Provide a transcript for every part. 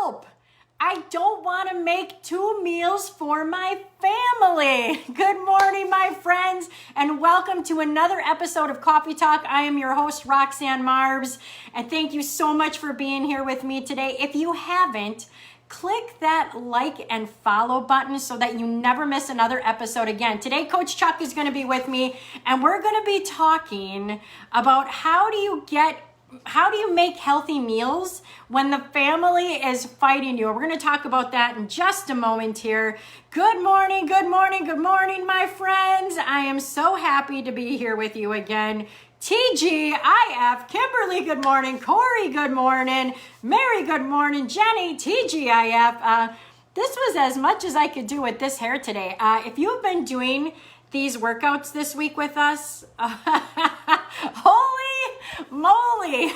help. I don't want to make 2 meals for my family. Good morning, my friends, and welcome to another episode of Coffee Talk. I am your host, Roxanne Marbs, and thank you so much for being here with me today. If you haven't, click that like and follow button so that you never miss another episode again. Today, Coach Chuck is going to be with me, and we're going to be talking about how do you make healthy meals when the family is fighting you? We're going to talk about that in just a moment here. Good morning, good morning, good morning, my friends. I am so happy to be here with you again. TGIF, Kimberly, good morning. Corey, good morning. Mary, good morning. Jenny, TGIF. This was as much as I could do with this hair today. If you've been doing these workouts this week with us, holy moly.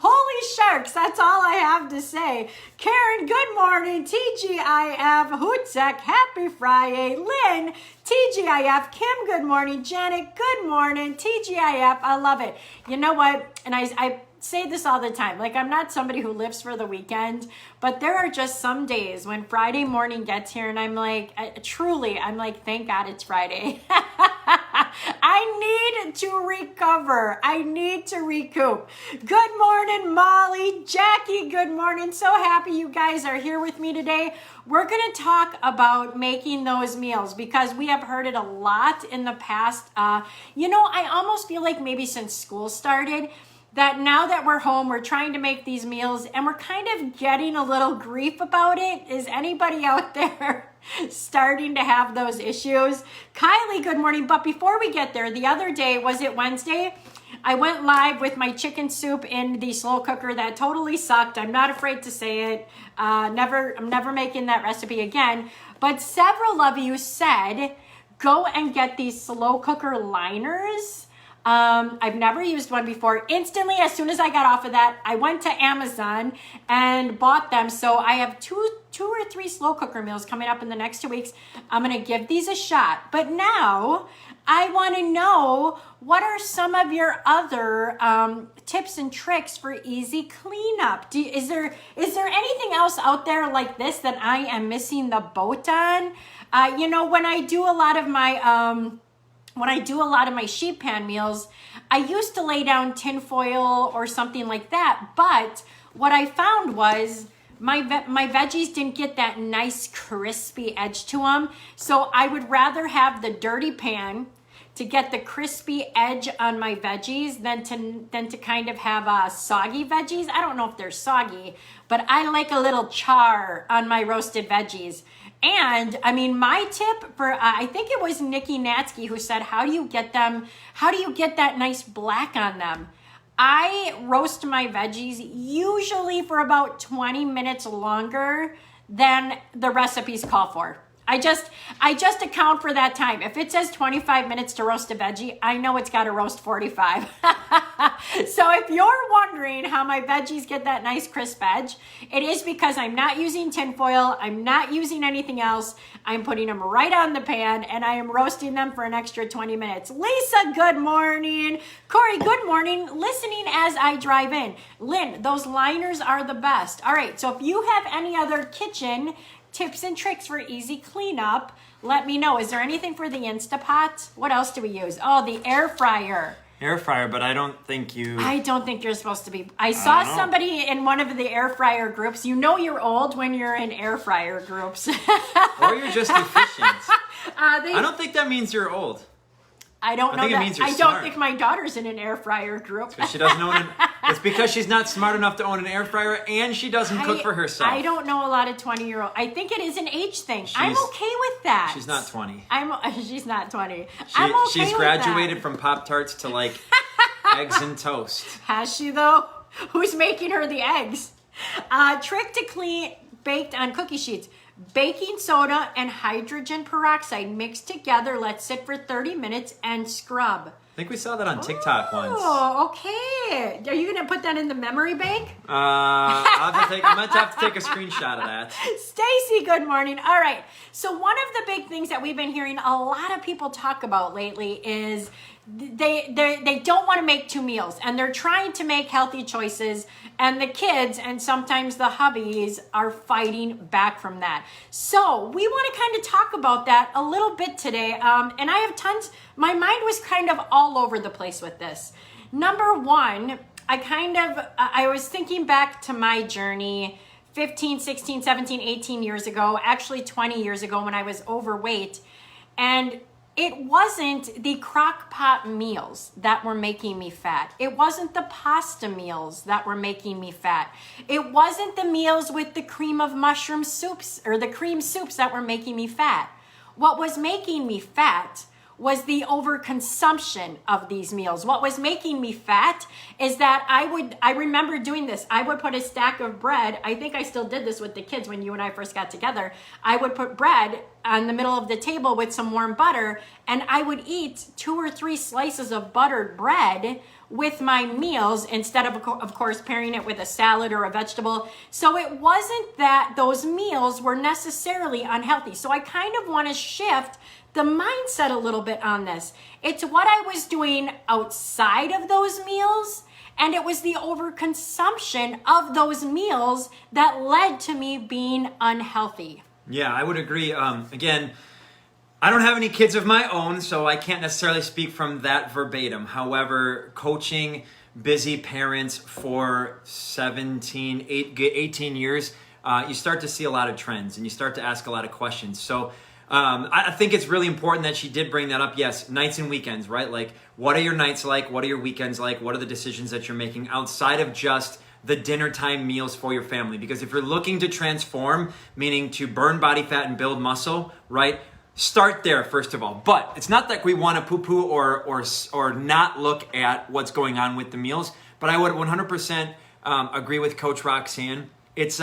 Holy sharks, that's all I have to say. Karen, good morning. TGIF, Hootsek, happy Friday. Lynn, TGIF. Kim, good morning. Janet, good morning. TGIF, I love it. You know what? And I say this all the time. Like, I'm not somebody who lives for the weekend, but there are just some days when Friday morning gets here and I'm like, I'm like, thank God it's Friday. I need to recover. I need to recoup. Good morning, Molly. Jackie, good morning. So happy you guys are here with me today. We're going to talk about making those meals because we have heard it a lot in the past. I almost feel like maybe since school started, that now that we're home, we're trying to make these meals and we're kind of getting a little grief about it. Is anybody out there starting to have those issues? Kylie, good morning. But before we get there, the other day, was it Wednesday? I went live with my chicken soup in the slow cooker. That totally sucked. I'm not afraid to say it. I'm never making that recipe again. But several of you said, go and get these slow cooker liners. I've never used one before. Instantly, as soon as I got off of that, I went to Amazon and bought them. So I have two or three slow cooker meals coming up in the next 2 weeks. I'm going to give these a shot. But now I want to know, what are some of your other tips and tricks for easy cleanup? Is there anything else out there like this that I am missing the boat on? When I do a lot of my sheet pan meals, I used to lay down tin foil or something like that. But what I found was my veggies didn't get that nice crispy edge to them. So I would rather have the dirty pan to get the crispy edge on my veggies than to kind of have soggy veggies. I don't know if they're soggy, but I like a little char on my roasted veggies. And I mean, my tip for, I think it was Nikki Natsky who said, how do you get that nice black on them? I roast my veggies usually for about 20 minutes longer than the recipes call for. I just account for that time. If it says 25 minutes to roast a veggie, I know it's got to roast 45. So if you're wondering how my veggies get that nice crisp edge, it is because I'm not using tin foil. I'm not using anything else. I'm putting them right on the pan and I am roasting them for an extra 20 minutes. Lisa, good morning. Corey, good morning. Listening as I drive in. Lynn, those liners are the best. All right, so if you have any other kitchen tips and tricks for easy cleanup, let me know. Is there anything for the Instapot? What else do we use? Oh, the air fryer. Air fryer, but I don't think you're supposed to be. I saw somebody in one of the air fryer groups. You know you're old when you're in air fryer groups. Or you're just efficient. I don't think that means you're old. I don't know think that. It means you're I smart. don't think my daughter's in an air fryer group. She doesn't own it's because she's not smart enough to own an air fryer and she doesn't cook for herself. I don't know a lot of 20-year-old. I think it is an age thing. I'm okay with that. She's not 20. She's not 20. She's graduated from Pop-Tarts to like eggs and toast. Has she though? Who's making her the eggs? Trick to clean baked on cookie sheets. Baking soda and hydrogen peroxide mixed together. Let sit for 30 minutes and scrub. I think we saw that on TikTok once. Oh, okay. Are you going to put that in the memory bank? I'm going to have to take a screenshot of that. Stacy, good morning. All right. So one of the big things that we've been hearing a lot of people talk about lately is they don't want to make two meals, and they're trying to make healthy choices, and the kids and sometimes the hubbies are fighting back from that. So we want to kind of talk about that a little bit today, and I have tons. My mind was kind of all over the place with this. Number one, I was thinking back to my journey 15, 16, 17, 18 years ago, actually 20 years ago, when I was overweight, and it wasn't the crock pot meals that were making me fat. It wasn't the pasta meals that were making me fat. It wasn't the meals with the cream of mushroom soups or the cream soups that were making me fat. What was making me fat was the overconsumption of these meals. What was making me fat is that I remember doing this. I would put a stack of bread. I think I still did this with the kids when you and I first got together. I would put bread on the middle of the table with some warm butter, and I would eat 2 or 3 slices of buttered bread with my meals instead of course, pairing it with a salad or a vegetable. So it wasn't that those meals were necessarily unhealthy. So I kind of want to shift the mindset a little bit on this. It's what I was doing outside of those meals, and it was the overconsumption of those meals that led to me being unhealthy. Yeah, I would agree. Again, I don't have any kids of my own, so I can't necessarily speak from that verbatim. However, coaching busy parents for 18 years, you start to see a lot of trends and you start to ask a lot of questions. So I think it's really important that she did bring that up. Yes, nights and weekends, right? Like, what are your nights like? What are your weekends like? What are the decisions that you're making outside of just the dinner time meals for your family? Because if you're looking to transform, meaning to burn body fat and build muscle, right? Start there, first of all. But it's not that we want to poo-poo or not look at what's going on with the meals. But I would 100% agree with Coach Roxanne. It's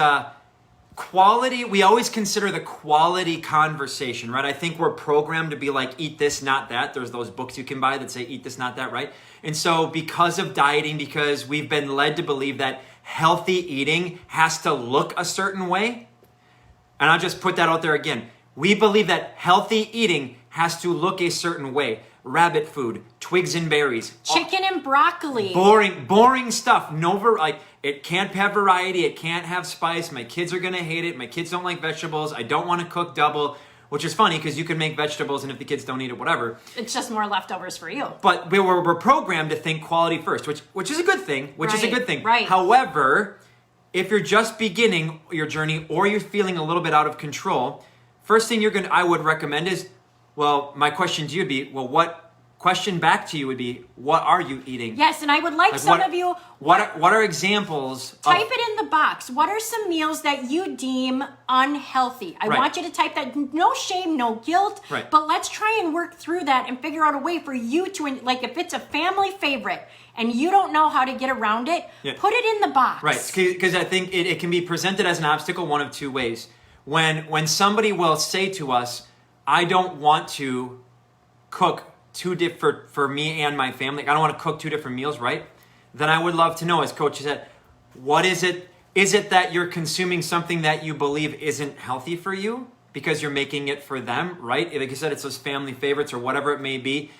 quality. We always consider the quality conversation, right? I think we're programmed to be like, eat this, not that. There's those books you can buy that say, eat this, not that, right? And so because of dieting, because we've been led to believe that healthy eating has to look a certain way, and I'll just put that out there again. We believe that healthy eating has to look a certain way. Rabbit food, twigs and berries. Chicken and broccoli. Boring stuff. It can't have variety. It can't have spice. My kids are going to hate it. My kids don't like vegetables. I don't want to cook double, which is funny because you can make vegetables and if the kids don't eat it, whatever. It's just more leftovers for you. But we're programmed to think quality first, which is a good thing, Right. However, if you're just beginning your journey or you're feeling a little bit out of control, first thing I would recommend is, well, my question to you would be, question back to you would be, what are you eating? Yes, and I would like some of you... What are examples? Type it in the box. What are some meals that you deem unhealthy? I want you to type that. No shame, no guilt. Right. But let's try and work through that and figure out a way for you to, like if it's a family favorite and you don't know how to get around it, put it in the box. Right, because I think it can be presented as an obstacle one of two ways. When somebody will say to us, I don't want to cook for me and my family. I don't want to cook 2 different meals, right? Then I would love to know, as Coach said, what is it? Is it that you're consuming something that you believe isn't healthy for you because you're making it for them, right? Like you said, it's those family favorites or whatever it may be.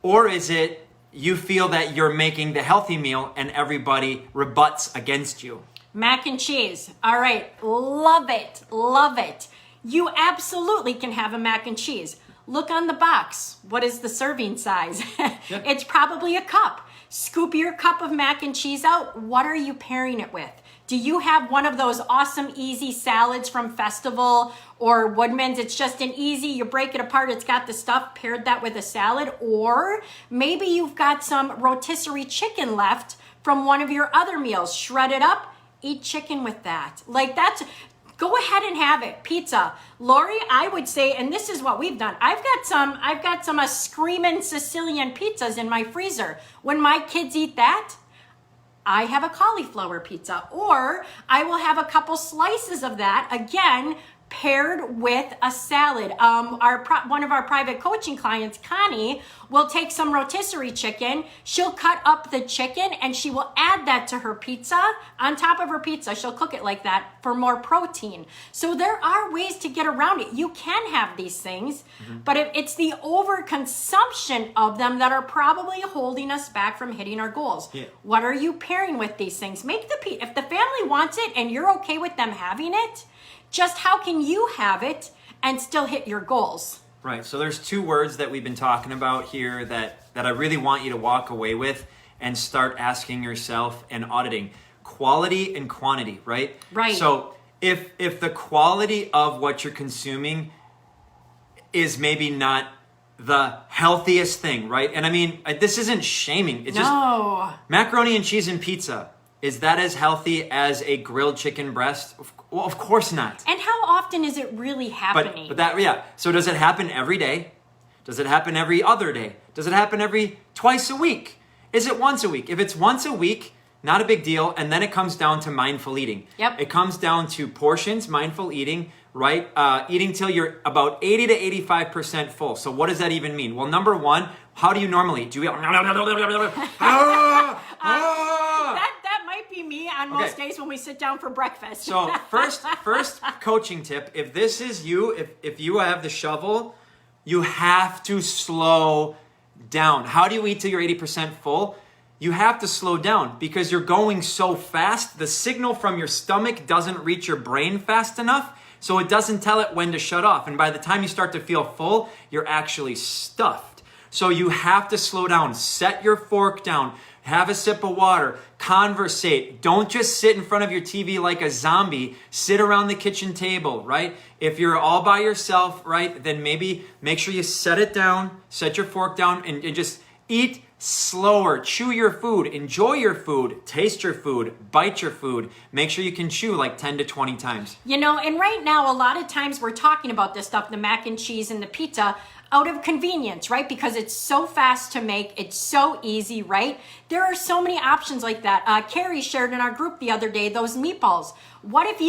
Or is it you feel that you're making the healthy meal and everybody rebuts against you? Mac and cheese. All right. Love it. Love it. You absolutely can have a mac and cheese. Look on the box. What is the serving size? It's probably a cup. Scoop your cup of mac and cheese out. What are you pairing it with? Do you have one of those awesome, easy salads from Festival or Woodman's? It's just an easy, you break it apart, it's got the stuff, paired that with a salad. Or maybe you've got some rotisserie chicken left from one of your other meals. Shred it up, eat chicken with that. Go ahead and have it. Pizza. Lori, I would say, and this is what we've done. I've got some screaming Sicilian pizzas in my freezer. When my kids eat that, I have a cauliflower pizza, or I will have a couple slices of that. Again, paired with a salad. One of our private coaching clients, Connie, will take some rotisserie chicken. She'll cut up the chicken and she will add that to her pizza. On top of her pizza, she'll cook it like that for more protein. So there are ways to get around it. You can have these things, but it's the overconsumption of them that are probably holding us back from hitting our goals. Yeah. What are you pairing with these things? If the family wants it and you're okay with them having it, just how can you have it and still hit your goals? Right. So there's two words that we've been talking about here that I really want you to walk away with and start asking yourself and auditing. Quality and quantity, right? Right. So if the quality of what you're consuming is maybe not the healthiest thing, right? And I mean, this isn't shaming. It's just macaroni and cheese and pizza. Is that as healthy as a grilled chicken breast? Well, of course not. And how often is it really happening? But that, yeah. So does it happen every day? Does it happen every other day? Does it happen twice a week? Is it once a week? If it's once a week, not a big deal. And then it comes down to mindful eating. Yep. It comes down to portions, mindful eating, right? Eating till you're about 80 to 85% full. So what does that even mean? Well, number one, how do you normally eat? Do you eat? That might be me on most days when we sit down for breakfast. So first coaching tip, if this is you, if you have the shovel, you have to slow down. How do you eat till you're 80% full? You have to slow down because you're going so fast. The signal from your stomach doesn't reach your brain fast enough, so it doesn't tell it when to shut off. And by the time you start to feel full, you're actually stuffed. So you have to slow down. Set your fork down. Have a sip of water. Conversate. Don't just sit in front of your TV like a zombie. Sit around the kitchen table, right? If you're all by yourself, right, then maybe make sure you set it down, set your fork down, and just eat slower. Chew your food. Enjoy your food. Taste your food. Bite your food. Make sure you can chew like 10 to 20 times. You know, and right now, a lot of times we're talking about this stuff, the mac and cheese and the pizza, out of convenience, right? Because it's so fast to make, it's so easy, right? There are so many options like that. Carrie shared in our group the other day, those meatballs. What if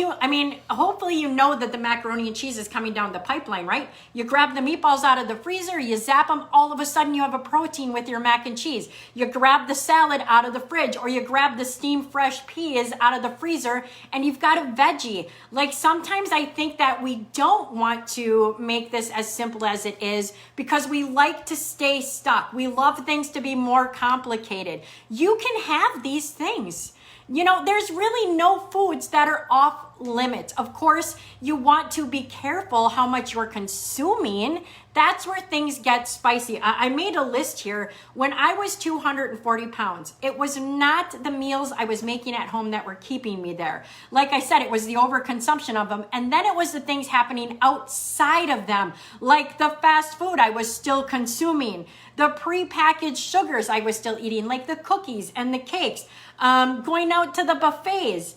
hopefully you know that the macaroni and cheese is coming down the pipeline, right? You grab the meatballs out of the freezer, you zap them, all of a sudden you have a protein with your mac and cheese. You grab the salad out of the fridge, or you grab the steamed fresh peas out of the freezer, and you've got a veggie. Like sometimes I think that we don't want to make this as simple as it is because we like to stay stuck. We love things to be more complicated. You can have these things. You know, there's really no foods that are off limits. Of course, you want to be careful how much you're consuming. That's where things get spicy. I made a list here. When I was 240 pounds, it was not the meals I was making at home that were keeping me there. Like I said, it was the overconsumption of them. And then it was the things happening outside of them, like the fast food I was still consuming, the prepackaged sugars I was still eating, like the cookies and the cakes, going out to the buffets,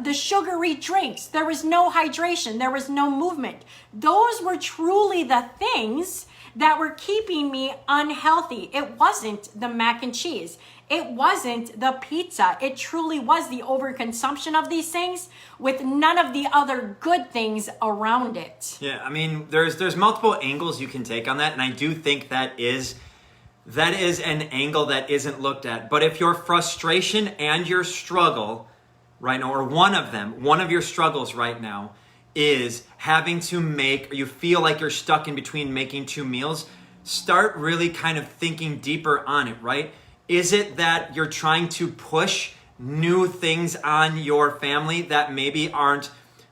the sugary drinks. There was no hydration. There was no movement. Those were truly the things that were keeping me unhealthy. It wasn't the mac and cheese. It wasn't the pizza. It truly was the overconsumption of these things with none of the other good things around it. Yeah, I mean, there's multiple angles you can take on that, and I do think that is an angle that isn't looked at. But if your frustration and your struggle right now, or one of your struggles right now is having to make, or you feel like you're stuck in between making two meals, start really kind of thinking deeper on it, right? Is it that you're trying to push new things on your family that maybe aren't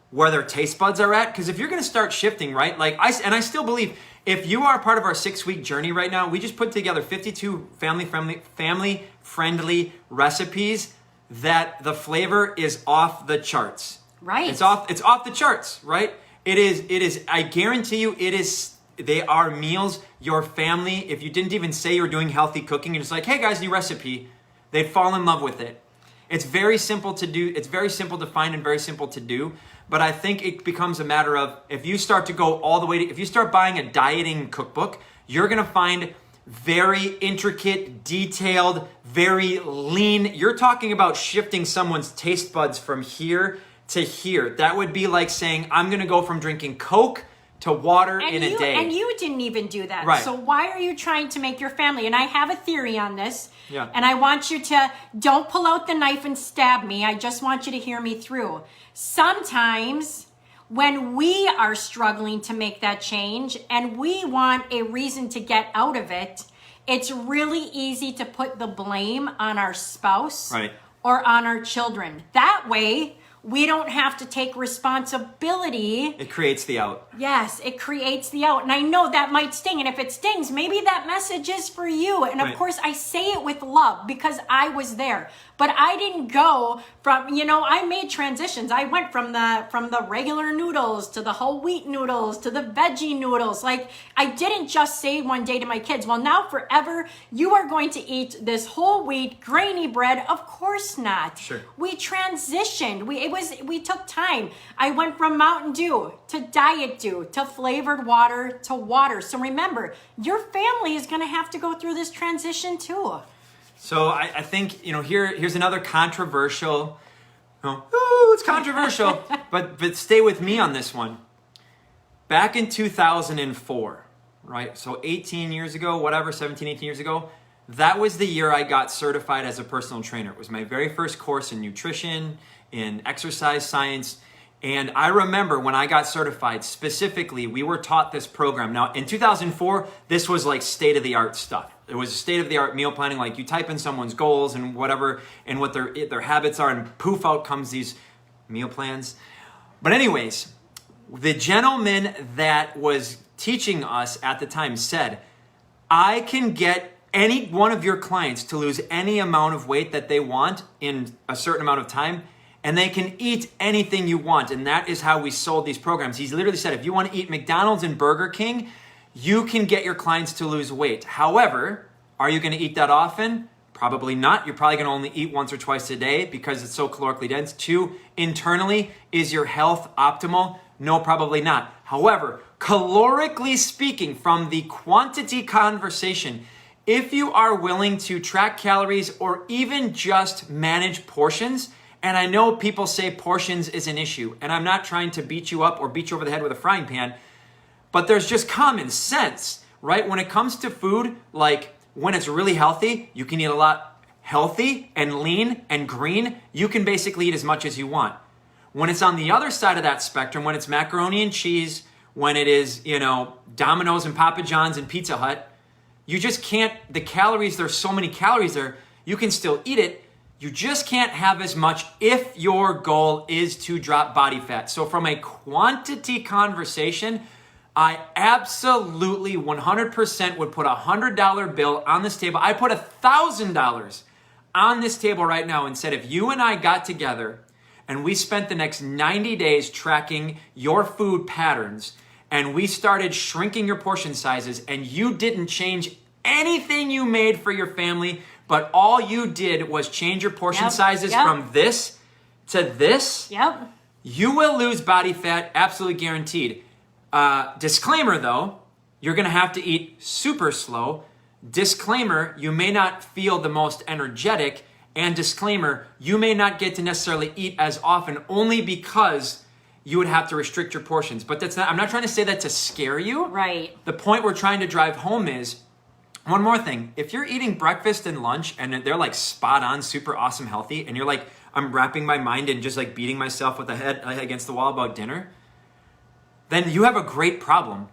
where their taste buds are at? Because if you're going to start shifting, right? I still believe if you are part of our 6-week journey right now, we just put together 52 family-friendly recipes that the flavor is off the charts. Right. It's off the charts, right? It is, I guarantee you, they are meals your family, if you didn't even say you were doing healthy cooking, you're just like, hey guys, new recipe, they'd fall in love with it. It's very simple to do, it's very simple to find and very simple to do, but I think it becomes a matter of, if you start to go all the way to, if you start buying a dieting cookbook, you're gonna find very intricate, detailed, very lean. You're talking about shifting someone's taste buds from here to hear. That would be like saying, I'm going to go from drinking Coke to water in a day. And you didn't even do that. Right. So why are you trying to make your family? And I have a theory on this. Yeah. And I want you to, don't pull out the knife and stab me. I just want you to hear me through. Sometimes when we are struggling to make that change and we want a reason to get out of it, it's really easy to put the blame on our spouse Right. or on our children. That way, we don't have to take responsibility. It creates the out. Yes, it creates the out. And I know that might sting. And if it stings, maybe that message is for you. And of Right. course, I say it with love because I was there. But I didn't go from, I made transitions. I went from the regular noodles to the whole wheat noodles to the veggie noodles. Like, I didn't just say one day to my kids, well, now forever, you are going to eat this whole wheat grainy bread. Of course not. Sure. We transitioned. We took time. I went from Mountain Dew to Diet Dew to flavored water to water. So remember, your family is going to have to go through this transition too. So I think, here's another controversial, it's controversial, but stay with me on this one. Back in 2004, right? So 18 years ago, 17, 18 years ago, that was the year I got certified as a personal trainer. It was my very first course in nutrition, in exercise science. And I remember when I got certified, specifically, we were taught this program. Now, in 2004, this was like state-of-the-art stuff. It was state-of-the-art meal planning. Like, you type in someone's goals and whatever, and what their habits are, and poof, out comes these meal plans. But anyways, the gentleman that was teaching us at the time said, I can get any one of your clients to lose any amount of weight that they want in a certain amount of time, and they can eat anything you want. And that is how we sold these programs. He's literally said, if you want to eat McDonald's and Burger King, you can get your clients to lose weight. However, are you going to eat that often? Probably not. You're probably going to only eat once or twice a day because it's so calorically dense. 2, internally, is your health optimal? No, probably not. However, calorically speaking, from the quantity conversation, if you are willing to track calories or even just manage portions, and I know people say portions is an issue, and I'm not trying to beat you up or beat you over the head with a frying pan, but there's just common sense, right? When it comes to food, like when it's really healthy, you can eat a lot healthy and lean and green. You can basically eat as much as you want. When it's on the other side of that spectrum, when it's macaroni and cheese, when it is, Domino's and Papa John's and Pizza Hut, you just can't, the calories, there's so many calories there, you can still eat it. You just can't have as much if your goal is to drop body fat. So from a quantity conversation, I absolutely 100% would put a $100 bill on this table. I put $1,000 on this table right now and said, if you and I got together and we spent the next 90 days tracking your food patterns and we started shrinking your portion sizes and you didn't change anything you made for your family, but all you did was change your portion sizes from this to this, you will lose body fat, absolutely guaranteed. Disclaimer though, you're gonna have to eat super slow. Disclaimer, you may not feel the most energetic. And disclaimer, you may not get to necessarily eat as often only because you would have to restrict your portions. But I'm not trying to say that to scare you. Right. The point we're trying to drive home is, one more thing, if you're eating breakfast and lunch and they're like spot on, super awesome, healthy, and you're like, I'm wrapping my mind and just like beating myself with the head against the wall about dinner, then you have a great problem.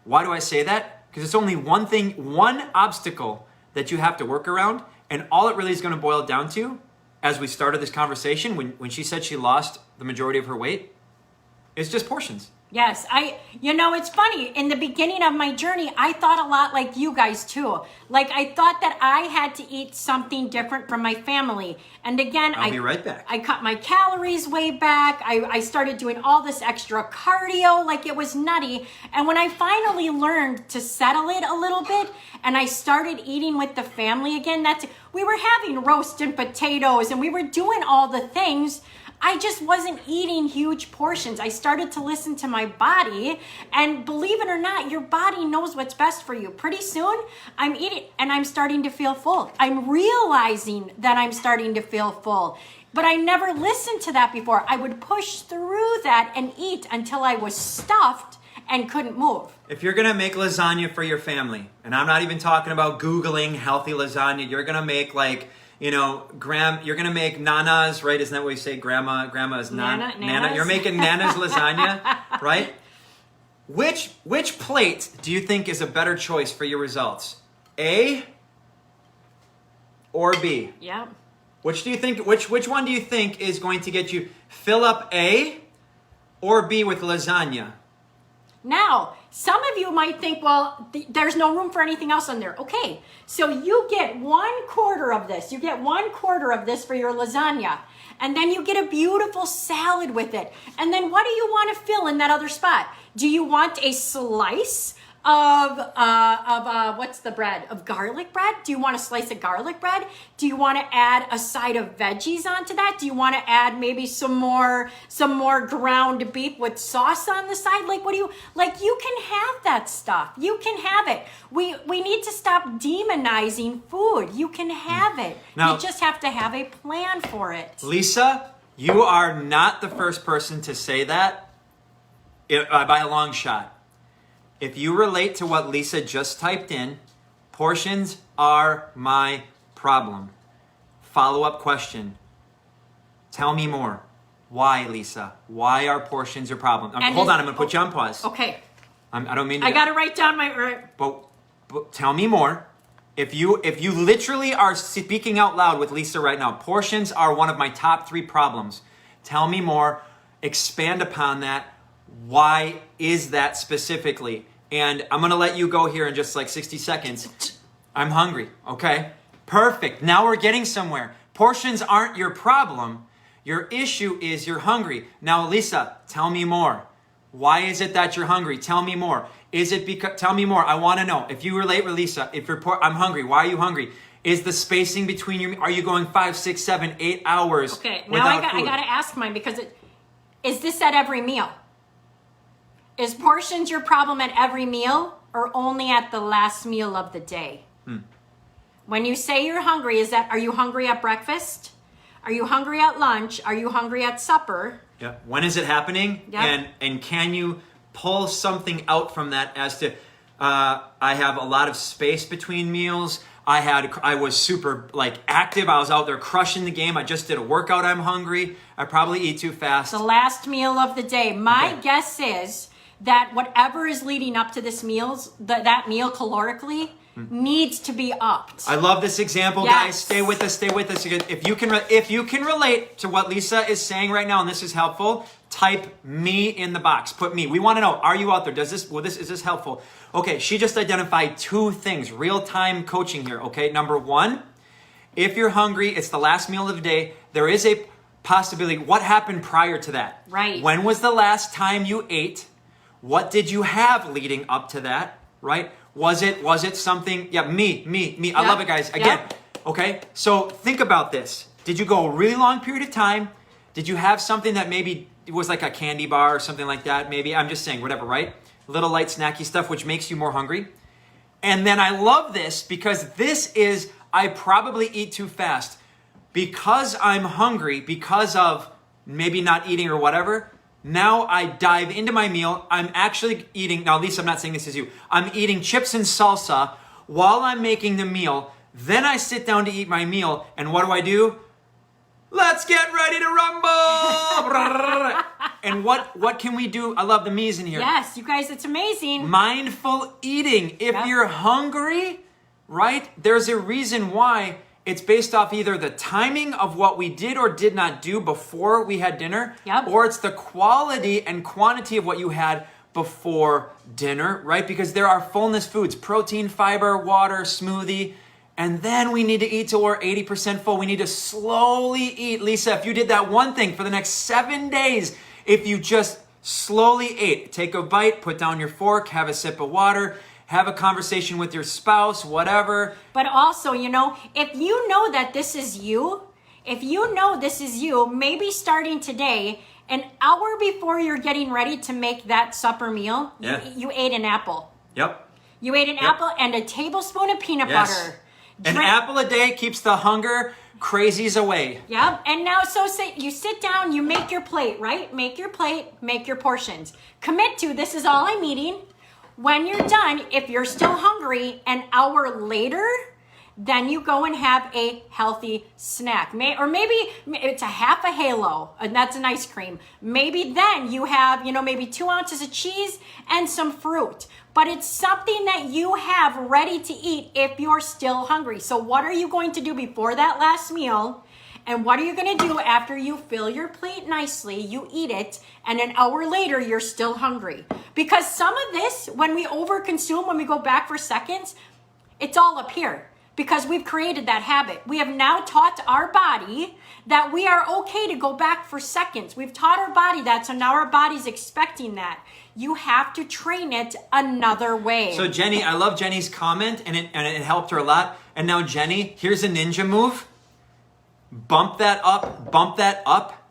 Why do I say that? Because it's only one thing, one obstacle that you have to work around, and all it really is going to boil down to, as we started this conversation, when she said she lost the majority of her weight, is just portions. Yes, it's funny. In the beginning of my journey, I thought a lot like you guys too. Like, I thought that I had to eat something different from my family. And again, I'll be right back. I cut my calories way back. I started doing all this extra cardio, like it was nutty. And when I finally learned to settle it a little bit and I started eating with the family again, we were having roast and potatoes and we were doing all the things. I just wasn't eating huge portions. I started to listen to my body, and believe it or not, your body knows what's best for you. Pretty soon, I'm eating and I'm starting to feel full. I'm realizing that I'm starting to feel full. But I never listened to that before. I would push through that and eat until I was stuffed and couldn't move. If you're gonna make lasagna for your family, and I'm not even talking about Googling healthy lasagna, you're gonna make like, you're gonna make Nana's, right? Isn't that what you say? Grandma is Nana. Nana's. You're making Nana's lasagna, right? Which plate do you think is a better choice for your results? A or B? Yeah. Which one do you think is going to get you fill up A or B with lasagna? Now, some of you might think, well, there's no room for anything else on there. Okay, so you get 1/4 of this. You get 1/4 of this for your lasagna. And then you get a beautiful salad with it. And then what do you want to fill in that other spot? Do you want a slice of what's the bread? Of garlic bread? Do you want a slice of garlic bread? Do you want to add a side of veggies onto that? Do you want to add maybe some more ground beef with sauce on the side? Like, what do you like? You can have that stuff. You can have it. We need to stop demonizing food. You can have it. Now, you just have to have a plan for it. Lisa, you are not the first person to say that by a long shot. If you relate to what Lisa just typed in, portions are my problem. Follow-up question. Tell me more. Why, Lisa? Why are portions your problem? Hold on, I'm going to put you on pause. Okay. I don't mean to... I got to write down my... But tell me more. If you literally are speaking out loud with Lisa right now, portions are one of my top 3 problems. Tell me more. Expand upon that. Why is that specifically? And I'm going to let you go here in just like 60 seconds. I'm hungry, okay? Perfect. Now we're getting somewhere. Portions aren't your problem. Your issue is you're hungry. Now, Lisa, tell me more. Why is it that you're hungry? Tell me more. Is it because... Tell me more. I want to know. If you relate with Lisa, if you're I'm hungry. Why are you hungry? Is the spacing between your... Are you going 5, 6, 7, 8 hours Okay, now without food? I got to ask mine because is this at every meal? Is portions your problem at every meal or only at the last meal of the day? When you say you're hungry, are you hungry at breakfast? Are you hungry at lunch? Are you hungry at supper? Yeah. When is it happening? Yep. And can you pull something out from that as to I have a lot of space between meals. I was super active. I was out there crushing the game. I just did a workout. I'm hungry. I probably eat too fast. The last meal of the day. My guess is that whatever is leading up to this that meal calorically needs to be upped. I love this example, Yes. guys. Stay with us. If you can relate to what Lisa is saying right now, and this is helpful, type me in the box. Put me. We want to know, are you out there? Is this helpful? Okay, she just identified 2 things. Real-time coaching here, okay? Number 1, if you're hungry, it's the last meal of the day, there is a possibility. What happened prior to that? Right. When was the last time you ate? What did you have leading up to that, right? Was it something? Yeah, me. I love it, guys. Again, okay? So think about this. Did you go a really long period of time? Did you have something that maybe it was like a candy bar or something like that? Maybe, I'm just saying, whatever, right? Little light snacky stuff, which makes you more hungry. And then I love this because this is, I probably eat too fast. Because I'm hungry, because of maybe not eating or whatever, now I dive into my meal. I'm actually eating, now Lisa, I'm not saying this is you. I'm eating chips and salsa while I'm making the meal. Then I sit down to eat my meal. And what do? Let's get ready to rumble! And what can we do? I love the me's in here. Yes, you guys, it's amazing. Mindful eating. If you're hungry, right, there's a reason why. It's based off either the timing of what we did or did not do before we had dinner, or it's the quality and quantity of what you had before dinner, right? Because there are fullness foods, protein, fiber, water, smoothie, and then we need to eat till we're 80% full. We need to slowly eat. Lisa, if you did that one thing for the next 7 days, if you just slowly ate, take a bite, put down your fork, have a sip of water, have a conversation with your spouse, whatever. But also, if you know that this is you, maybe starting today, an hour before you're getting ready to make that supper meal, you ate an apple. Yep. You ate an apple and a tablespoon of peanut butter. An apple a day keeps the hunger crazies away. Yep. And now, you sit down, you make your plate, right? Make your plate, make your portions. Commit to, this is all I'm eating. When you're done, if you're still hungry, an hour later, then you go and have a healthy snack. Or maybe it's a half a Halo, and that's an ice cream. Maybe then you have, maybe 2 ounces of cheese and some fruit. But it's something that you have ready to eat if you're still hungry. So what are you going to do before that last meal? And what are you going to do after you fill your plate nicely, you eat it, and an hour later you're still hungry? Because some of this, when we overconsume, when we go back for seconds, it's all up here. Because we've created that habit. We have now taught our body that we are okay to go back for seconds. We've taught our body that, so now our body's expecting that. You have to train it another way. So Jenny, I love Jenny's comment, and it helped her a lot. And now Jenny, here's a ninja move. Bump that up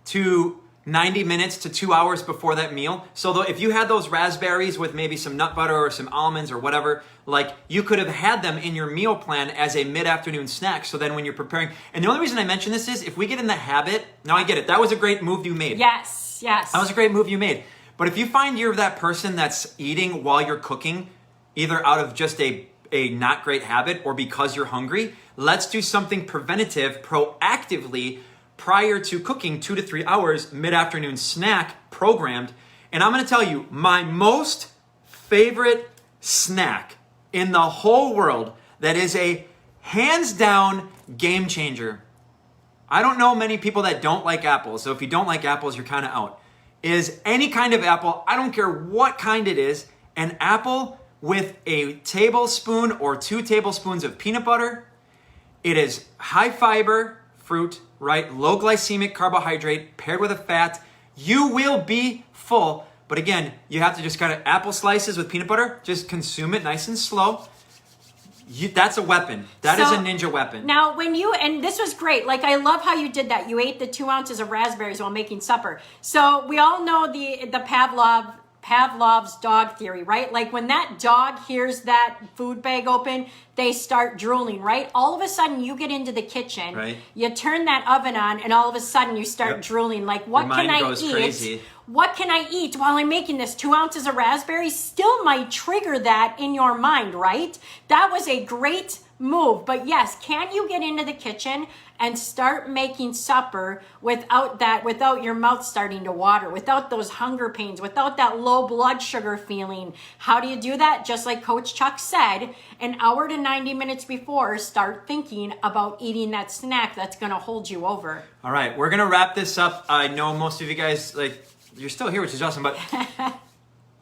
to 90 minutes to 2 hours before that meal. So if you had those raspberries with maybe some nut butter or some almonds or whatever, like you could have had them in your meal plan as a mid-afternoon snack. So then when you're preparing, and the only reason I mention this is if we get in the habit, now I get it. That was a great move you made. Yes. That was a great move you made. But if you find you're that person that's eating while you're cooking, either out of just a not great habit or because you're hungry, let's do something preventative, proactively, prior to cooking, 2 to 3 hours, mid-afternoon snack programmed. And I'm going to tell you, my most favorite snack in the whole world that is a hands down game changer. I don't know many people that don't like apples. So if you don't like apples, you're kind of out. Is any kind of apple, I don't care what kind it is, an apple with a tablespoon or 2 tablespoons of peanut butter. It is high fiber fruit, right? Low glycemic carbohydrate paired with a fat. You will be full. But again, you have to just kind of apple slices with peanut butter. Just consume it nice and slow. That's a weapon. That is a ninja weapon. Now, and this was great. Like, I love how you did that. You ate the 2 ounces of raspberries while making supper. So we all know the Pavlov's dog theory, right? Like when that dog hears that food bag open, they start drooling, right? All of a sudden you get into the kitchen, right. You turn that oven on, and all of a sudden you start drooling. Like, what can I eat? Crazy. What can I eat while I'm making this? 2 ounces of raspberries still might trigger that in your mind, right? That was a great move. But yes, can you get into the kitchen and start making supper without your mouth starting to water, without those hunger pains, without that low blood sugar feeling? How do you do that? Just like Coach Chuck said, an hour to 90 minutes before, start thinking about eating that snack that's going to hold you over. All right, we're going to wrap this up. I know most of you guys, you're still here, which is awesome, but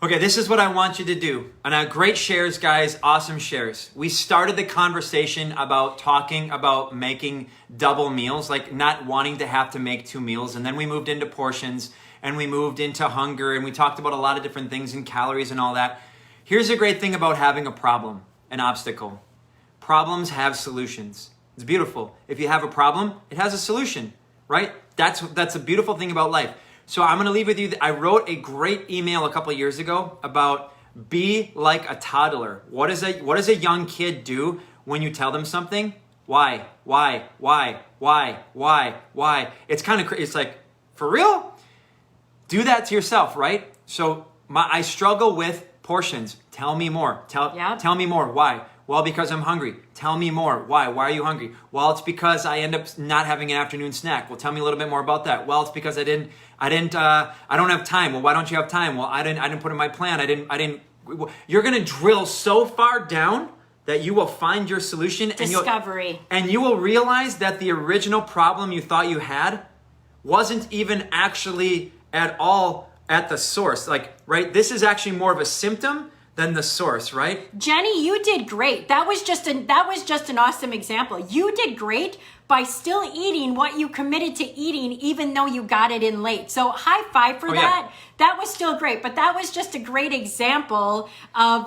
okay, this is what I want you to do. And great shares, guys, awesome shares. We started the conversation about talking about making double meals, like not wanting to have to make 2 meals. And then we moved into portions, and we moved into hunger, and we talked about a lot of different things and calories and all that. Here's a great thing about having a problem, an obstacle. Problems have solutions. It's beautiful. If you have a problem, it has a solution, right? That's a beautiful thing about life. So I'm going to leave with you. I wrote a great email a couple of years ago about be like a toddler. What does a young kid do when you tell them something? Why? It's kind of, it's like, for real? Do that to yourself, right? So I struggle with portions. Tell me more. Tell me more. Why? Well, because I'm hungry. Tell me more. Why? Why are you hungry? Well, it's because I end up not having an afternoon snack. Well, tell me a little bit more about that. Well, it's because I don't have time. Well, why don't you have time? Well, I didn't put in my plan. You're going to drill so far down that you will find your solution. Discovery. And you will realize that the original problem you thought you had wasn't even actually at all at the source. Right? This is actually more of a symptom than the source, right? Jenny, you did great. That was just an awesome example. You did great by still eating what you committed to eating, even though you got it in late. So high five for that. Yeah. That was still great, but that was just a great example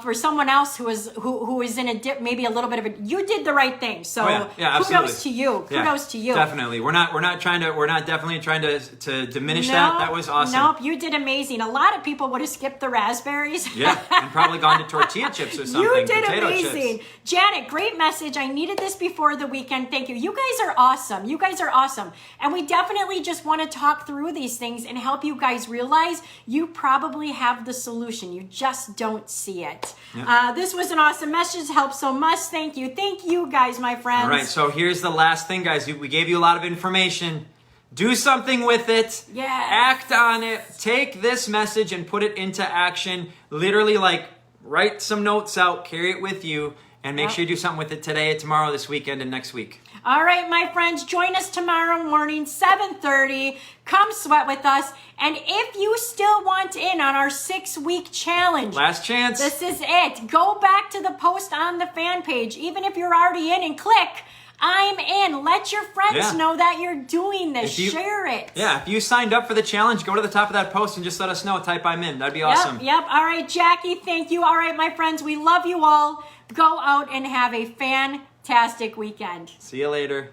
for someone else who was in a maybe a little bit of a. You did the right thing. So kudos to you. Kudos to you. Definitely. We're not definitely trying to diminish that. That was awesome. Nope, you did amazing. A lot of people would have skipped the raspberries. Yeah, and probably gone to tortilla chips or something. You did potato amazing. Chips. Janet, great message. I needed this before the weekend. Thank you. You guys are awesome. You guys are awesome. And we definitely just want to talk through these things and help you guys realize you probably have the solution. You just don't see it. Yep. This was an awesome message. Helped so much. Thank you. Thank you guys, my friends. All right, so here's the last thing, guys. We gave you a lot of information. Do something with it. Yes. Act on it. Take this message and put it into action. Literally, like, write some notes out, carry it with you, and make sure you do something with it today, tomorrow, this weekend, and next week. All right, my friends, join us tomorrow morning, 7:30. Come sweat with us. And if you still want in on our 6-week challenge, Last chance. this is it. Go back to the post on the fan page. Even if you're already in, and click I'm in. Let your friends know that you're doing this. Share it. Yeah, if you signed up for the challenge, go to the top of that post and just let us know. Type I'm in. That'd be awesome. Yep. All right, Jackie, thank you. All right, my friends, we love you all. Go out and have a fantastic weekend. See you later.